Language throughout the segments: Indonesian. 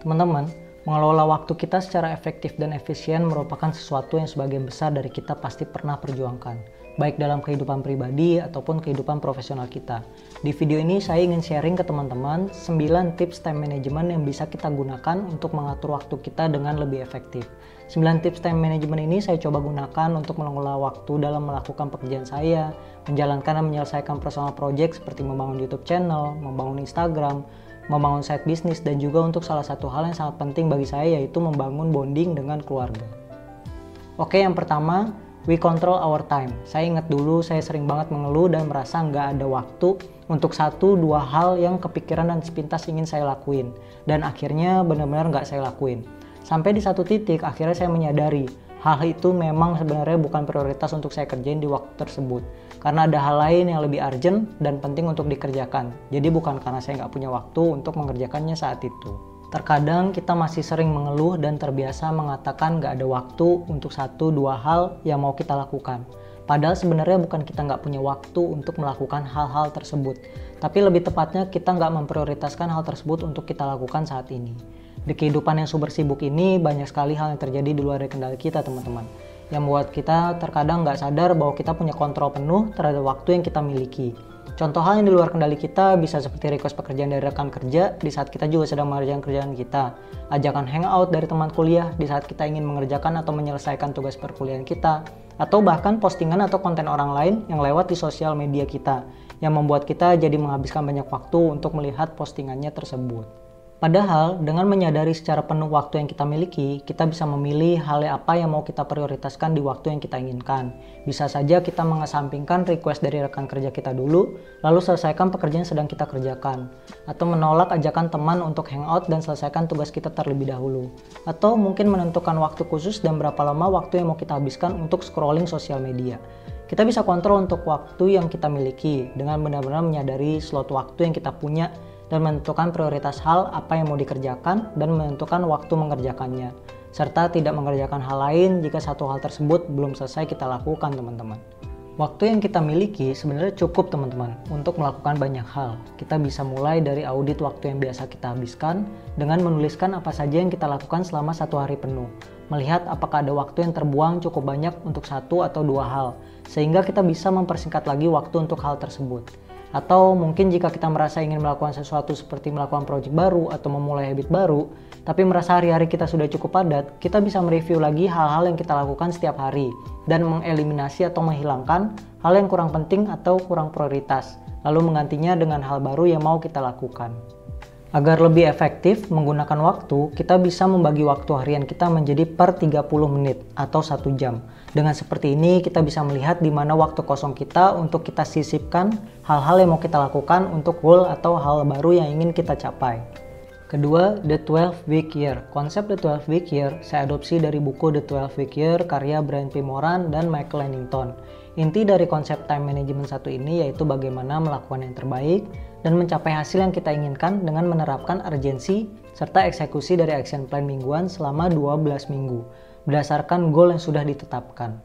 Teman-teman, mengelola waktu kita secara efektif dan efisien merupakan sesuatu yang sebagian besar dari kita pasti pernah perjuangkan, baik dalam kehidupan pribadi ataupun kehidupan profesional kita. Di video ini saya ingin sharing ke teman-teman 9 tips time management yang bisa kita gunakan untuk mengatur waktu kita dengan lebih efektif. 9 tips time management ini saya coba gunakan untuk mengelola waktu dalam melakukan pekerjaan saya, menjalankan dan menyelesaikan personal project seperti membangun YouTube channel, membangun Instagram, membangun side bisnis, dan juga untuk salah satu hal yang sangat penting bagi saya, yaitu membangun bonding dengan keluarga. Oke, yang pertama, we control our time. Saya ingat dulu saya sering banget mengeluh dan merasa nggak ada waktu untuk 1-2 hal yang kepikiran dan sepintas ingin saya lakuin, dan akhirnya benar-benar nggak saya lakuin. Sampai di satu titik akhirnya saya menyadari hal itu memang sebenarnya bukan prioritas untuk saya kerjain di waktu tersebut, karena ada hal lain yang lebih urgent dan penting untuk dikerjakan. Jadi bukan karena saya nggak punya waktu untuk mengerjakannya saat itu. Terkadang kita masih sering mengeluh dan terbiasa mengatakan nggak ada waktu untuk 1-2 hal yang mau kita lakukan. Padahal sebenarnya bukan kita nggak punya waktu untuk melakukan hal-hal tersebut, tapi lebih tepatnya kita nggak memprioritaskan hal tersebut untuk kita lakukan saat ini. Di kehidupan yang super sibuk ini, banyak sekali hal yang terjadi di luar dari kendali kita, teman-teman, yang membuat kita terkadang nggak sadar bahwa kita punya kontrol penuh terhadap waktu yang kita miliki. Contoh hal yang di luar kendali kita bisa seperti request pekerjaan dari rekan kerja di saat kita juga sedang mengerjakan kerjaan kita, ajakan hangout dari teman kuliah di saat kita ingin mengerjakan atau menyelesaikan tugas perkuliahan kita, atau bahkan postingan atau konten orang lain yang lewat di sosial media kita, yang membuat kita jadi menghabiskan banyak waktu untuk melihat postingannya tersebut. Padahal, dengan menyadari secara penuh waktu yang kita miliki, kita bisa memilih hal apa yang mau kita prioritaskan di waktu yang kita inginkan. Bisa saja kita mengesampingkan request dari rekan kerja kita dulu, lalu selesaikan pekerjaan yang sedang kita kerjakan. Atau menolak ajakan teman untuk hangout dan selesaikan tugas kita terlebih dahulu. Atau mungkin menentukan waktu khusus dan berapa lama waktu yang mau kita habiskan untuk scrolling sosial media. Kita bisa kontrol untuk waktu yang kita miliki dengan benar-benar menyadari slot waktu yang kita punya, dan menentukan prioritas hal apa yang mau dikerjakan dan menentukan waktu mengerjakannya, serta tidak mengerjakan hal lain jika satu hal tersebut belum selesai kita lakukan, teman-teman. Waktu yang kita miliki sebenarnya cukup, teman-teman, untuk melakukan banyak hal. Kita bisa mulai dari audit waktu yang biasa kita habiskan dengan menuliskan apa saja yang kita lakukan selama 1 hari penuh, melihat apakah ada waktu yang terbuang cukup banyak untuk 1 atau 2 hal, sehingga kita bisa mempersingkat lagi waktu untuk hal tersebut. Atau mungkin jika kita merasa ingin melakukan sesuatu seperti melakukan project baru atau memulai habit baru, tapi merasa hari-hari kita sudah cukup padat, kita bisa mereview lagi hal-hal yang kita lakukan setiap hari dan mengeliminasi atau menghilangkan hal yang kurang penting atau kurang prioritas, lalu menggantinya dengan hal baru yang mau kita lakukan. Agar lebih efektif menggunakan waktu, kita bisa membagi waktu harian kita menjadi per 30 menit atau 1 jam. Dengan seperti ini, kita bisa melihat di mana waktu kosong kita untuk kita sisipkan hal-hal yang mau kita lakukan untuk goal atau hal baru yang ingin kita capai. Kedua, The 12-Week Year. Konsep The 12-Week Year saya adopsi dari buku The 12-Week Year karya Brian P. Moran dan Michael Lennington. Inti dari konsep time management satu ini yaitu bagaimana melakukan yang terbaik dan mencapai hasil yang kita inginkan dengan menerapkan urgensi serta eksekusi dari action plan mingguan selama 12 minggu berdasarkan goal yang sudah ditetapkan.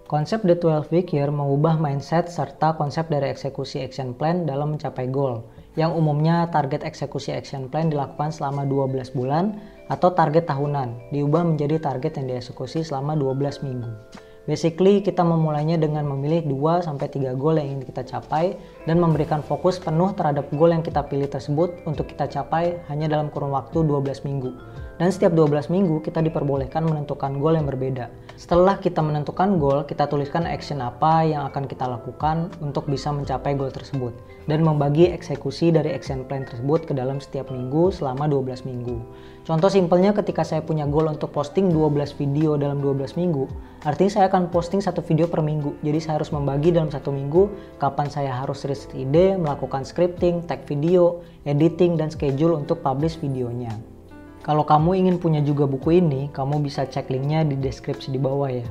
Konsep The 12-Week Year mengubah mindset serta konsep dari eksekusi action plan dalam mencapai goal, yang umumnya target eksekusi action plan dilakukan selama 12 bulan atau target tahunan, diubah menjadi target yang dieksekusi selama 12 minggu. Basically, kita memulainya dengan memilih 2-3 goal yang ingin kita capai dan memberikan fokus penuh terhadap goal yang kita pilih tersebut untuk kita capai hanya dalam kurun waktu 12 minggu. Dan setiap 12 minggu kita diperbolehkan menentukan goal yang berbeda. Setelah kita menentukan goal, kita tuliskan action apa yang akan kita lakukan untuk bisa mencapai goal tersebut dan membagi eksekusi dari action plan tersebut ke dalam setiap minggu selama 12 minggu. Contoh simpelnya, ketika saya punya goal untuk posting 12 video dalam 12 minggu, artinya saya akan posting 1 video per minggu. Jadi saya harus membagi dalam 1 minggu kapan saya harus riset ide, melakukan scripting, tag video, editing, dan schedule untuk publish videonya. Kalau kamu ingin punya juga buku ini, kamu bisa cek linknya di deskripsi di bawah ya.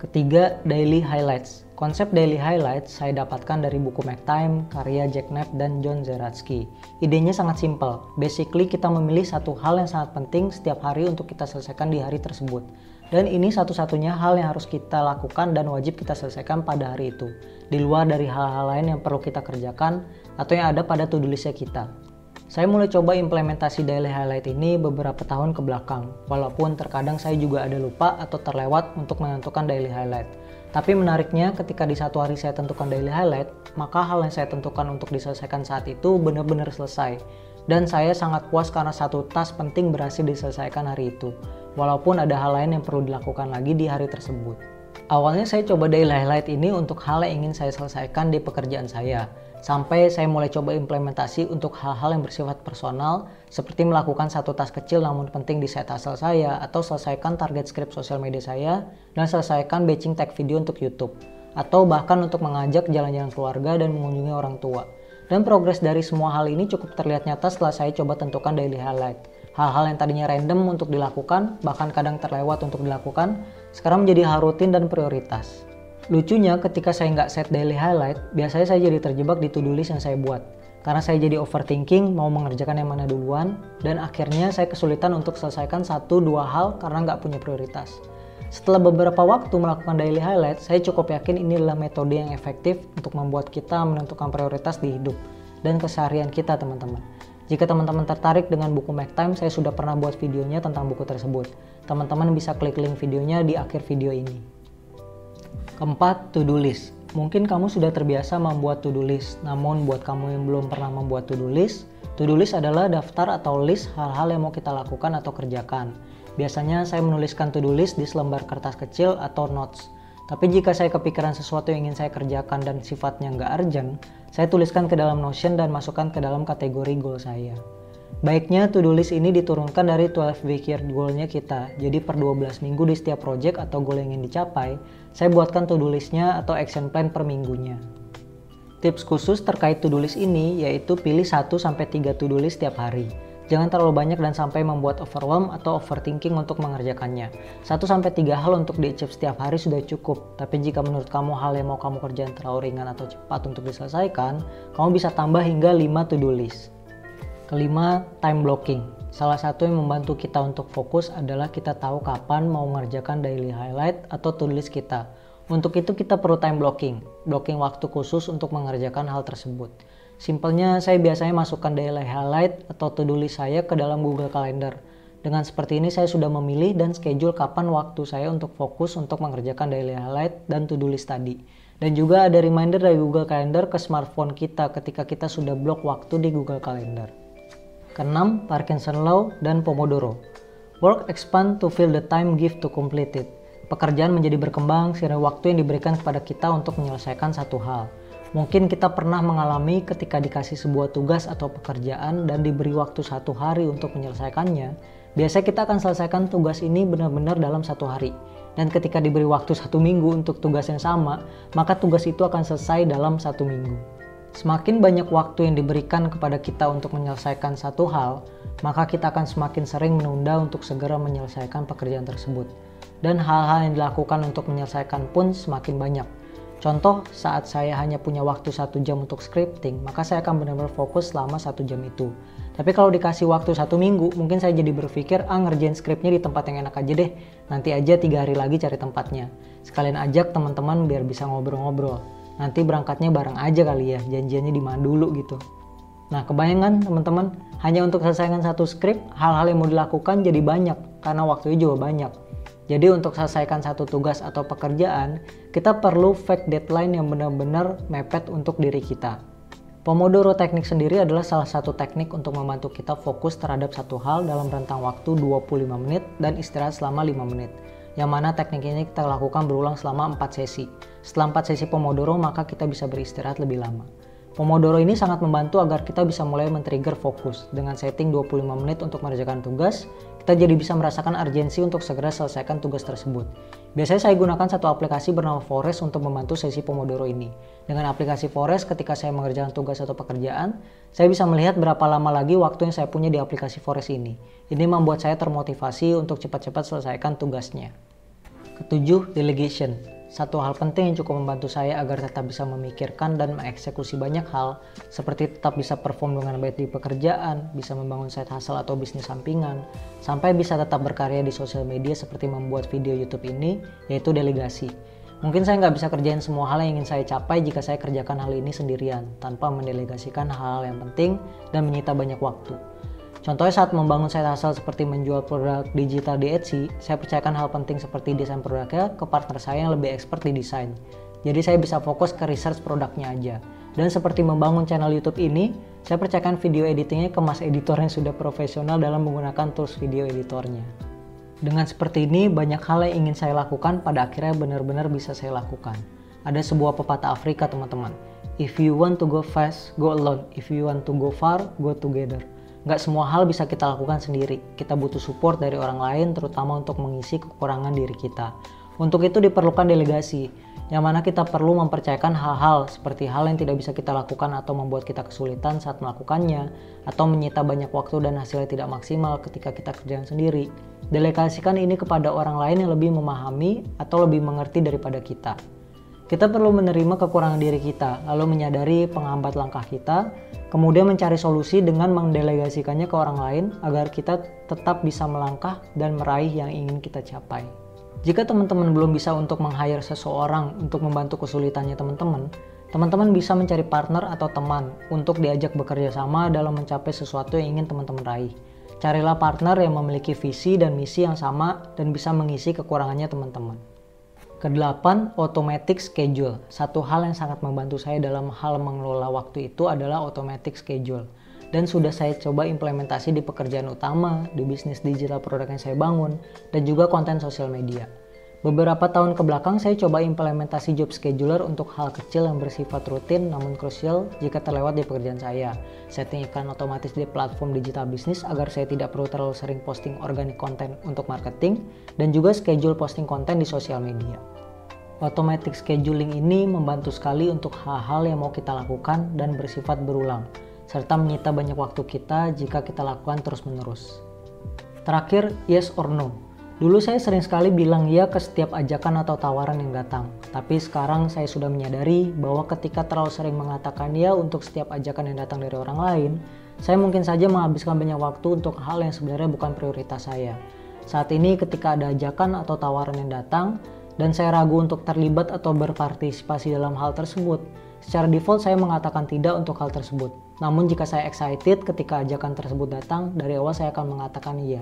Ketiga, Daily Highlights. Konsep Daily Highlights saya dapatkan dari buku Make Time, karya Jack Knapp dan John Zeratsky. Idenya sangat simpel. Basically, kita memilih satu hal yang sangat penting setiap hari untuk kita selesaikan di hari tersebut. Dan ini satu-satunya hal yang harus kita lakukan dan wajib kita selesaikan pada hari itu, di luar dari hal-hal lain yang perlu kita kerjakan atau yang ada pada to-do listnya kita. Saya mulai coba implementasi daily highlight ini beberapa tahun ke belakang, walaupun terkadang saya juga ada lupa atau terlewat untuk menentukan daily highlight. Tapi menariknya ketika di satu hari saya tentukan daily highlight, maka hal yang saya tentukan untuk diselesaikan saat itu benar-benar selesai. Dan saya sangat puas karena satu task penting berhasil diselesaikan hari itu, walaupun ada hal lain yang perlu dilakukan lagi di hari tersebut. Awalnya saya coba daily highlight ini untuk hal yang ingin saya selesaikan di pekerjaan saya. Sampai saya mulai coba implementasi untuk hal-hal yang bersifat personal, seperti melakukan satu task kecil namun penting di side hustle saya, atau selesaikan target script sosial media saya, dan selesaikan batching tag video untuk YouTube, atau bahkan untuk mengajak jalan-jalan keluarga dan mengunjungi orang tua. Dan progres dari semua hal ini cukup terlihat nyata setelah saya coba tentukan daily highlight. Hal-hal yang tadinya random untuk dilakukan, bahkan kadang terlewat untuk dilakukan, sekarang menjadi hal rutin dan prioritas. Lucunya ketika saya nggak set daily highlight, biasanya saya jadi terjebak di to-do list yang saya buat. Karena saya jadi overthinking, mau mengerjakan yang mana duluan, dan akhirnya saya kesulitan untuk selesaikan 1-2 hal karena nggak punya prioritas. Setelah beberapa waktu melakukan daily highlight, saya cukup yakin ini adalah metode yang efektif untuk membuat kita menentukan prioritas di hidup dan keseharian kita, teman-teman. Jika teman-teman tertarik dengan buku Make Time, saya sudah pernah buat videonya tentang buku tersebut. Teman-teman bisa klik link videonya di akhir video ini. Keempat, to-do list. Mungkin kamu sudah terbiasa membuat to-do list, namun buat kamu yang belum pernah membuat to-do list adalah daftar atau list hal-hal yang mau kita lakukan atau kerjakan. Biasanya saya menuliskan to-do list di selembar kertas kecil atau notes. Tapi jika saya kepikiran sesuatu yang ingin saya kerjakan dan sifatnya nggak urgent, saya tuliskan ke dalam Notion dan masukkan ke dalam kategori goal saya. Baiknya to-do list ini diturunkan dari 12 week year goal-nya kita. Jadi per 12 minggu di setiap project atau goal yang ingin dicapai, saya buatkan to-do list-nya atau action plan per minggunya. Tips khusus terkait to-do list ini yaitu pilih 1-3 to-do list setiap hari. Jangan terlalu banyak dan sampai membuat overwhelm atau overthinking untuk mengerjakannya. 1-3 hal untuk di-achieve setiap hari sudah cukup. Tapi jika menurut kamu hal yang mau kamu kerjain terlalu ringan atau cepat untuk diselesaikan, kamu bisa tambah hingga 5 to-do list. Kelima, time blocking. Salah satu yang membantu kita untuk fokus adalah kita tahu kapan mau mengerjakan daily highlight atau to-do list kita. Untuk itu kita perlu time blocking waktu khusus untuk mengerjakan hal tersebut. Simpelnya, saya biasanya masukkan daily highlight atau to-do list saya ke dalam Google Calendar. Dengan seperti ini saya sudah memilih dan schedule kapan waktu saya untuk fokus untuk mengerjakan daily highlight dan to-do list tadi. Dan juga ada reminder dari Google Calendar ke smartphone kita ketika kita sudah blok waktu di Google Calendar. Keenam, Parkinson Law dan Pomodoro. Work expand to fill the time give to complete it. Pekerjaan menjadi berkembang seiring waktu yang diberikan kepada kita untuk menyelesaikan satu hal. Mungkin kita pernah mengalami ketika dikasih sebuah tugas atau pekerjaan dan diberi waktu 1 hari untuk menyelesaikannya. Biasanya kita akan selesaikan tugas ini benar-benar dalam 1 hari. Dan ketika diberi waktu 1 minggu untuk tugas yang sama, maka tugas itu akan selesai dalam 1 minggu. Semakin banyak waktu yang diberikan kepada kita untuk menyelesaikan satu hal, maka kita akan semakin sering menunda untuk segera menyelesaikan pekerjaan tersebut. Dan hal-hal yang dilakukan untuk menyelesaikan pun semakin banyak. Contoh, saat saya hanya punya waktu 1 jam untuk scripting, maka saya akan benar-benar fokus selama 1 jam itu. Tapi kalau dikasih waktu 1 minggu, mungkin saya jadi berpikir, ngerjain skripnya di tempat yang enak aja deh. Nanti aja 3 hari lagi cari tempatnya. Sekalian ajak teman-teman biar bisa ngobrol-ngobrol. Nanti berangkatnya bareng aja kali ya, janjiannya di mana dulu gitu. Nah, kebayang teman-teman, hanya untuk selesaikan satu skrip, hal-hal yang mau dilakukan jadi banyak, karena waktunya juga banyak. Jadi untuk selesaikan satu tugas atau pekerjaan, kita perlu fake deadline yang benar-benar mepet untuk diri kita. Pomodoro teknik sendiri adalah salah satu teknik untuk membantu kita fokus terhadap satu hal dalam rentang waktu 25 menit dan istirahat selama 5 menit. Yang mana teknik ini kita lakukan berulang selama 4 sesi. Setelah 4 sesi Pomodoro, maka kita bisa beristirahat lebih lama. Pomodoro ini sangat membantu agar kita bisa mulai men-trigger fokus. Dengan setting 25 menit untuk mengerjakan tugas, kita jadi bisa merasakan urgensi untuk segera selesaikan tugas tersebut. Biasanya saya gunakan satu aplikasi bernama Forest untuk membantu sesi Pomodoro ini. Dengan aplikasi Forest, ketika saya mengerjakan tugas atau pekerjaan, saya bisa melihat berapa lama lagi waktu yang saya punya di aplikasi Forest ini. Ini membuat saya termotivasi untuk cepat-cepat selesaikan tugasnya. Ketujuh, delegation. Satu hal penting yang cukup membantu saya agar tetap bisa memikirkan dan mengeksekusi banyak hal, seperti tetap bisa perform dengan baik di pekerjaan, bisa membangun side hustle atau bisnis sampingan, sampai bisa tetap berkarya di sosial media seperti membuat video YouTube ini, yaitu delegasi. Mungkin saya nggak bisa kerjain semua hal yang ingin saya capai jika saya kerjakan hal ini sendirian, tanpa mendelegasikan hal-hal yang penting dan menyita banyak waktu. Contohnya saat membangun side hustle seperti menjual produk digital di Etsy, saya percayakan hal penting seperti desain produknya ke partner saya yang lebih expert di desain. Jadi saya bisa fokus ke research produknya aja. Dan seperti membangun channel YouTube ini, saya percayakan video editingnya ke mas editor yang sudah profesional dalam menggunakan tools video editornya. Dengan seperti ini, banyak hal yang ingin saya lakukan pada akhirnya benar-benar bisa saya lakukan. Ada sebuah pepatah Afrika teman-teman. If you want to go fast, go alone. If you want to go far, go together. Nggak semua hal bisa kita lakukan sendiri. Kita butuh support dari orang lain, terutama untuk mengisi kekurangan diri kita. Untuk itu diperlukan delegasi, yang mana kita perlu mempercayakan hal-hal seperti hal yang tidak bisa kita lakukan atau membuat kita kesulitan saat melakukannya, atau menyita banyak waktu dan hasilnya tidak maksimal ketika kita kerjakan sendiri. Delegasikan ini kepada orang lain yang lebih memahami atau lebih mengerti daripada kita. Kita perlu menerima kekurangan diri kita, lalu menyadari penghambat langkah kita, kemudian mencari solusi dengan mendelegasikannya ke orang lain agar kita tetap bisa melangkah dan meraih yang ingin kita capai. Jika teman-teman belum bisa untuk meng-hire seseorang untuk membantu kesulitannya teman-teman bisa mencari partner atau teman untuk diajak bekerja sama dalam mencapai sesuatu yang ingin teman-teman raih. Carilah partner yang memiliki visi dan misi yang sama dan bisa mengisi kekurangannya teman-teman. Kedelapan, automatic schedule. Satu hal yang sangat membantu saya dalam hal mengelola waktu itu adalah automatic schedule. Dan sudah saya coba implementasi di pekerjaan utama, di bisnis digital produk yang saya bangun, dan juga konten sosial media. Beberapa tahun ke belakang saya coba implementasi job scheduler untuk hal kecil yang bersifat rutin namun krusial jika terlewat di pekerjaan saya. Setting iklan otomatis di platform digital bisnis agar saya tidak perlu terlalu sering posting organik konten untuk marketing, dan juga schedule posting konten di sosial media. Automatic scheduling ini membantu sekali untuk hal-hal yang mau kita lakukan dan bersifat berulang, serta menyita banyak waktu kita jika kita lakukan terus-menerus. Terakhir, yes or no. Dulu saya sering sekali bilang ya ke setiap ajakan atau tawaran yang datang. Tapi sekarang saya sudah menyadari bahwa ketika terlalu sering mengatakan ya untuk setiap ajakan yang datang dari orang lain, saya mungkin saja menghabiskan banyak waktu untuk hal yang sebenarnya bukan prioritas saya. Saat ini ketika ada ajakan atau tawaran yang datang, dan saya ragu untuk terlibat atau berpartisipasi dalam hal tersebut, secara default saya mengatakan tidak untuk hal tersebut. Namun jika saya excited ketika ajakan tersebut datang, dari awal saya akan mengatakan iya.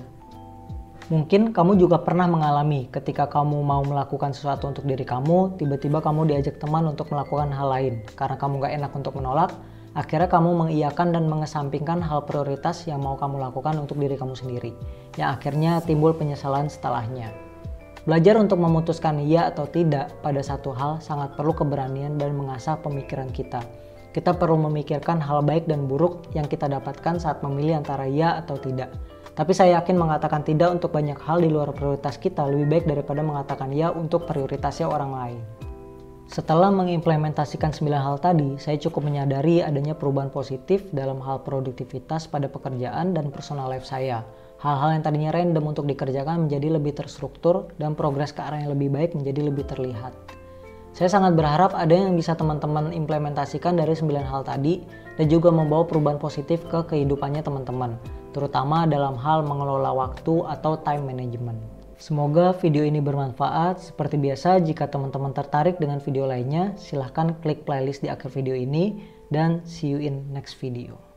Mungkin kamu juga pernah mengalami ketika kamu mau melakukan sesuatu untuk diri kamu, tiba-tiba kamu diajak teman untuk melakukan hal lain. Karena kamu gak enak untuk menolak, akhirnya kamu mengiyakan dan mengesampingkan hal prioritas yang mau kamu lakukan untuk diri kamu sendiri. Yang akhirnya timbul penyesalan setelahnya. Belajar untuk memutuskan iya atau tidak pada satu hal sangat perlu keberanian dan mengasah pemikiran kita. Kita perlu memikirkan hal baik dan buruk yang kita dapatkan saat memilih antara iya atau tidak. Tapi saya yakin mengatakan tidak untuk banyak hal di luar prioritas kita lebih baik daripada mengatakan ya untuk prioritasnya orang lain. Setelah mengimplementasikan 9 hal tadi, saya cukup menyadari adanya perubahan positif dalam hal produktivitas pada pekerjaan dan personal life saya. Hal-hal yang tadinya random untuk dikerjakan menjadi lebih terstruktur dan progres ke arah yang lebih baik menjadi lebih terlihat. Saya sangat berharap ada yang bisa teman-teman implementasikan dari 9 hal tadi dan juga membawa perubahan positif ke kehidupannya teman-teman, terutama dalam hal mengelola waktu atau time management. Semoga video ini bermanfaat. Seperti biasa, jika teman-teman tertarik dengan video lainnya, silahkan klik playlist di akhir video ini dan see you in next video.